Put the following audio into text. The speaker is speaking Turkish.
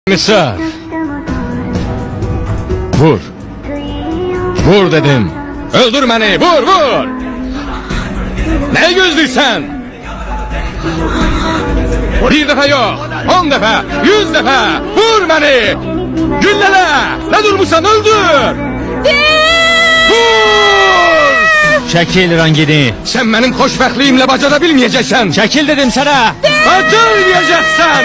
Misal. Vur. Vur dedim. Öldür beni. Vur vur. Ne gözlüysen? Bir defa yok. 10 defa. 100 defa. Vur beni. Güllele. Ne durmuşsan öldür. Vur. Çekil rangini. Sen benim xoşbəxtliyimlə bacara bilməyəcəksən. Çekil dedim sana. Bacarmayacaqsan.